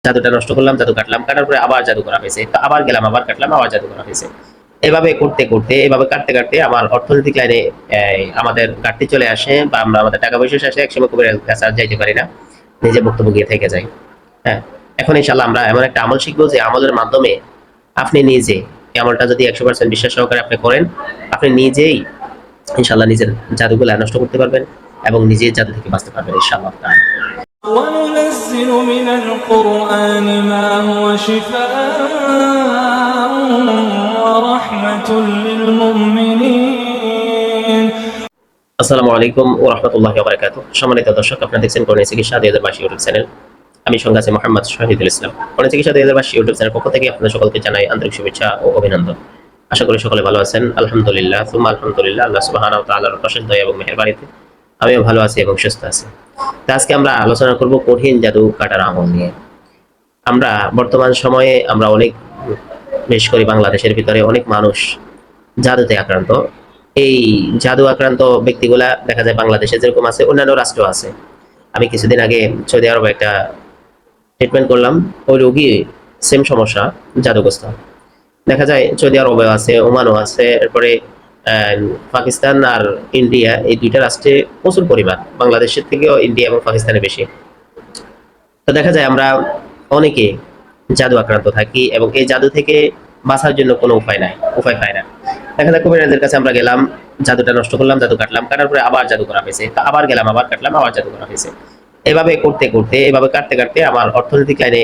জাদুটা নষ্ট করলাম, জাদু কাটলাম, কাটার পরে আবার জাদু করা হয়েছে, তো আবার গেলাম, আবার কাটলাম, আবার জাদু করা হয়েছে। এভাবে করতে করতে, এভাবে কাটতে কাটতে আমার অর্থনৈতিক লাইনে আমাদের ঘাটতি চলে আসে, বা আমরা আমাদের টাকা পয়সা শেষে একসময় কবিরাজের কাছে আর যাইতে পারি না, নিজে ভুক্তভোগী থেকে যাই। হ্যাঁ, এখন ইনশাল্লাহ আমরা এমন একটা আমল শিখবো যে আমলের মাধ্যমে আপনি নিজে, এই আমলটা যদি 100% বিশ্বাস সহকারে আপনি করেন, আপনি নিজেই ইনশাল্লাহ নিজের জাদুগুলা নষ্ট করতে পারবেন এবং নিজের জাদু থেকে বাঁচতে পারবেন ইনশাআল্লাহ তাআলা। وننزل من القرآن ما هو شفاء ورحمة للمؤمنين। আসসালামু আলাইকুম ওয়া রাহমাতুল্লাহি ওয়া বারাকাতুহু। সম্মানিত দর্শক, আপনারা দেখছেন করণীয় চিকিৎসা 2022 ইউটিউব চ্যানেল। আমি সঙ্গে আছি মোহাম্মদ শহীদুল ইসলাম। করণীয় চিকিৎসা 2022 ইউটিউব চ্যানেল পক্ষ থেকে আপনাদের সকলকে জানাই আন্তরিক শুভেচ্ছা ও অভিনন্দন। আশা করি সকলে ভালো আছেন। আলহামদুলিল্লাহ, সুম্মা আলহামদুলিল্লাহ, আল্লাহ সুবহানাহু ওয়া তাআলার অশেষ দয়া এবং মেহেরবানিতে আমিও ভালো আছি এবং সুস্থ আছি। তো আজকে আমরা আলোচনা করব কঠিন জাদু কাটার আমল নিয়ে। আমরা বর্তমান সময়ে আমরা অনেক, বিশেষ করে বাংলাদেশের ভিতরে অনেক মানুষ জাদুতে আক্রান্ত। এই জাদু আক্রান্ত ব্যক্তিগুলা দেখা যায় বাংলাদেশে যেরকম আছে অন্যান্য রাষ্ট্রেও আছে। আমি কিছুদিন আগে সৌদি আরবে একটা ট্রিটমেন্ট করলাম, ওই রোগী সেম সমস্যা, জাদুগ্রস্ত। দেখা যায় সৌদি আরবেও আছে, ওমানও আছে, এরপরে পাকিস্তান আর ইন্ডিয়া, এই দুইটা রাষ্ট্রে প্রচুর পরিমাণ, বাংলাদেশের থেকেও ইন্ডিয়া এবং পাকিস্তানে বেশি। তো দেখা যায় আমরা অনেকে জাদু আক্রান্ত থাকি এবং এই জাদু থেকে বাঁচার জন্য কোনো উপায় পাই না। দেখা যায় কবিরাজের কাছে আমরা গেলাম, জাদুটা নষ্ট করলাম, জাদু কাটলাম, কাটার পরে আবার জাদু করা হয়েছে, তো আবার গেলাম, আবার কাটলাম, আবার জাদু করা হয়েছে। এভাবে করতে করতে, এভাবে কাটতে কাটতে আমার অর্থনৈতিক লাইনে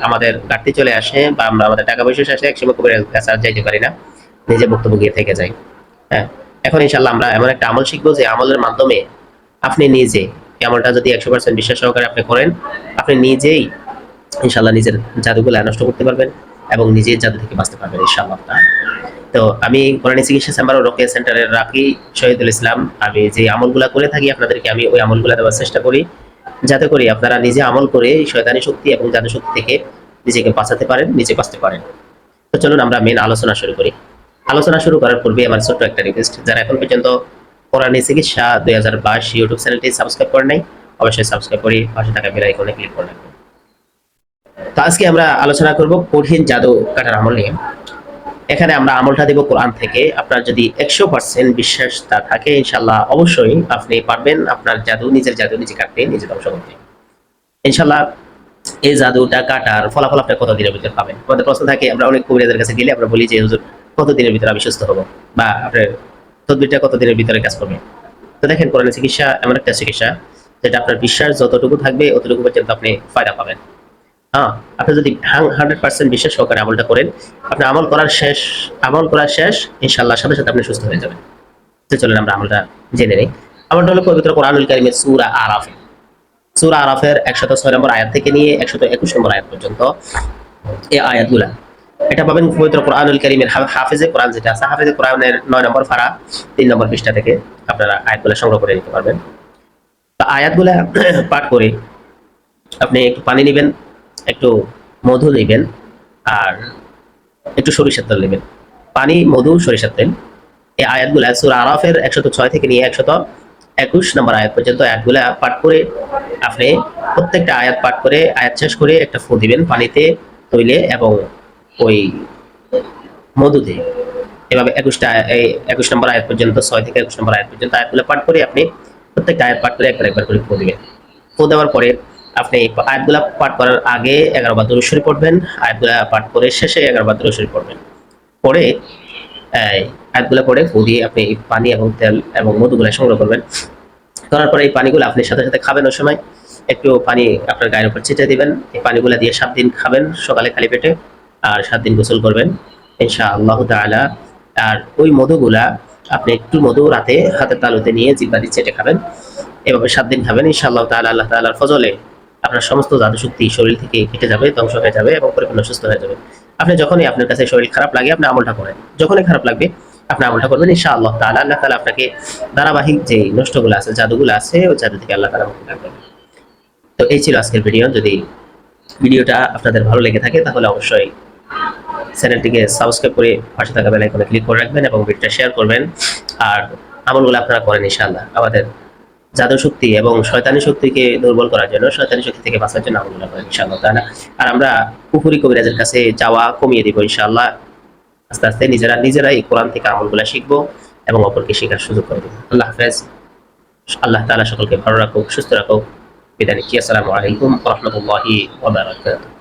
আমাদের ঘাটতি চলে আসে, বা আমরা আমাদের টাকা পয়সা শেষে একসময় কবিরাজের কাছে আর যাইতে পারি না, নিজে ভুক্তভোগী থেকে যাই। হ্যাঁ, এখন ইনশাল্লাহ আমরা এমন একটা আমল শিখবো যে আমলের মাধ্যমে আপনি নিজে, এই আমলটা যদি 100% বিশ্বাস সহকারে আপনি করেন, আপনি নিজেই ইনশাল্লাহ নিজের জাদুগুলা নষ্ট করতে পারবেন এবং নিজের জাদু থেকে বাঁচতে পারবেন ইনশাআল্লাহ তাআলা। তো আমি কোরআনী চিকিৎসা চেম্বার ও রোকেয়া সেন্টারের রাকি শহীদুল ইসলাম। আমি যে আমলগুলা করে থাকি আপনাদেরকে আমি ওই আমলগুলা দেওয়ার চেষ্টা করি, যাতে করে আপনারা নিজে আমল করে শয়তানি শক্তি এবং জাদু শক্তি থেকে নিজেকে বাঁচাতে পারেন, নিজে বাঁচতে পারেন। তো চলুন আমরা মেন আলোচনা শুরু করি। আলোচনা শুরু করার পূর্বে আমার ছোট্ট একটা রিকোয়েস্ট, যারা এখন পর্যন্ত কোরআনী চিকিৎসা 2022 ইউটিউব চ্যানেলটি সাবস্ক্রাইব করেন নাই, অবশ্যই সাবস্ক্রাইব করে পাশে থাকা বেল আইকনে ক্লিক করে রাখবেন। তো আজকে আমরা আলোচনা করব কঠিন জাদু কাটার আমল নিয়ে। এখানে আমরা আমলটা দেব কোরআন থেকে। আপনার যদি 100% বিশ্বাসটা থাকে, ইনশাআল্লাহ অবশ্যই আপনি পারবেন আপনার জাদু, নিজের জাদু নিজে কাটতে, নিজে ধ্বংস করতে ইনশাআল্লাহ। এই জাদুটা কাটার ফলাফল আপনি কত দিনের ভিতরে পাবেন? আমাদের প্রশ্ন থাকে, আমরা অনেক কবিরাজের কাছে গেলে আমরা বলি যে হুজুর কত দিনের ভিতরে আমি সুস্থ হব, বা আপনার তদবিরটা কত দিনের ভিতরে কাজ করবে। তো দেখেন, কোরআনের চিকিৎসা এমন একটা চিকিৎসা যেটা আপনার বিশ্বাস যতটুকু থাকবে অতটুকু পর্যন্ত আপনি ফায়দা পাবেন। হ্যাঁ, আপনি যদি 100% বিশ্বাস সহকারে আমলটা করেন, আপনি আমল করার শেষ ইনশাআল্লাহ সাথে সাথে আপনি সুস্থ হয়ে যাবেন। তো চলেন আমরা আমলটা জেনে নেই। আমলটা হলো পবিত্র কোরআনুল কারীমের সূরা আরাফ। সূরা আরাফের 106 নম্বর আয়াত থেকে নিয়ে 121 নম্বর আয়াত পর্যন্ত এই আয়াতগুলা এটা পাবেন পবিত্র কোরআনুল কারীমের হাফেজে কোরআন যেটা আছে, হাফেজে কোরআনের 9 নম্বর পারা 3 নম্বর পৃষ্ঠা থেকে আপনারা আয়াতগুলা সংগ্রহ করে নিতে পারবেন। তো আয়াতগুলা পাঠ করে আপনি একটু পানি নেবেন, একটু মধু নেবেন, আর একটু সরিষার তেল নেবেন। পানি, মধু, সরিষার তেল, এই আয়াতগুলা সূরা আরাফের 106 থেকে নিয়ে 121 নম্বর আয়াত পর্যন্ত আয়াতগুলা পাঠ করে আপনি প্রত্যেকটা আয়াত পাঠ করে আয়াত শেষ করে একটা ফু দিবেন পানিতে, তৈলে এবং ওই মধুতে। এভাবে 21 নম্বর আয়াত পর্যন্ত, 6 থেকে 21 নম্বর আয়াত পর্যন্ত আয়াতগুলো পাঠ করে আপনি প্রত্যেকটা আয়াত পাঠ করে একবার একবার করে ফু দিবেন। ফু দেওয়ার পরে আপনি আয়াতগুলা পাঠ করার আগে 11 বার দুরূদ শরীফ পড়বেন, আয়াতগুলা পাঠ করে শেষে 11 বার দুরূদ শরীফ পড়বেন। পরে আয়াতগুলা পড়ে ফু দিয়ে আপনি পানি এবং তেল এবং মধুগুলা সংগ্রহ করবেন। করার পরে এই পানিগুলো আপনি সাথে সাথে খাবেন। ওই সময় একটু পানি আপনার গায়ের উপর ছিটিয়ে দিবেন। এই পানিগুলা দিয়ে 7 দিন খাবেন, সকালে খালি পেটে, আর 7 দিন গোসল করবেন ইনশাআল্লাহ তাআলা। আর ওই মধুগুলা আপনি একটু মধু রাতে হাতের তালুতে নিয়ে জিহ্বা দিয়ে চেটে খাবেন। এভাবে 7 দিন খাবেন ইনশাআল্লাহ তাআলা। আল্লাহ তাআলার ফজলে আপনার সমস্ত জাদু শক্তি শরীর থেকে কেটে যাবে, ধ্বংস হয়ে যাবে এবং পরিপূর্ণ সুস্থ হয়ে যাবে। আপনি যখনই আপনার কাছে শরীর খারাপ লাগে আপনি আমলটা করেন, যখনই খারাপ লাগবে আপনি আমলটা করবেন ইনশাআল্লাহ তাআলা। আল্লাহ তাআলা আপনাকে ধারাবাহিক যে নষ্টগুলো আছে, জাদুগুলো আছে, ওই জাদু থেকে আল্লাহ তাআলা মুক্তি দান করবেন। তো এই ছিল আজকের ভিডিও। যদি ভিডিওটা আপনাদের ভালো লেগে থাকে তাহলে অবশ্যই চ্যানেলটিকে সাবস্ক্রাইব করে পাশে থাকা বেল আইকনে ক্লিক করে রাখবেন এবং ভিডিওটা শেয়ার করবেন। আর আমলগুলো আপনারা করেন ইনশাআল্লাহ। আমাদের জাদু শক্তি এবং শয়তানি শক্তিকে দুর্বল করার জন্য, শয়তানি শক্তি থেকে বাঁচার জন্য আমলগুলো করেন ইনশাআল্লাহ তাআলা। আর আমরা কুফরি কবিরাজের কাছে যাওয়া কমিয়ে দিব ইনশাআল্লাহ। আস্তে আস্তে নিজেরাই কোরআন থেকে আমলগুলো শিখবো এবং অপরকে শেখার সুযোগ করে দেবো। আল্লাহ হাফেজ। আল্লাহ তাআলা সকলকে ভালো রাখুক, সুস্থ রাখুক। বিদায় নিচ্ছি। আসসালামু আলাইকুম ওয়া রাহমাতুল্লাহি ওয়া বারাকাতুহু।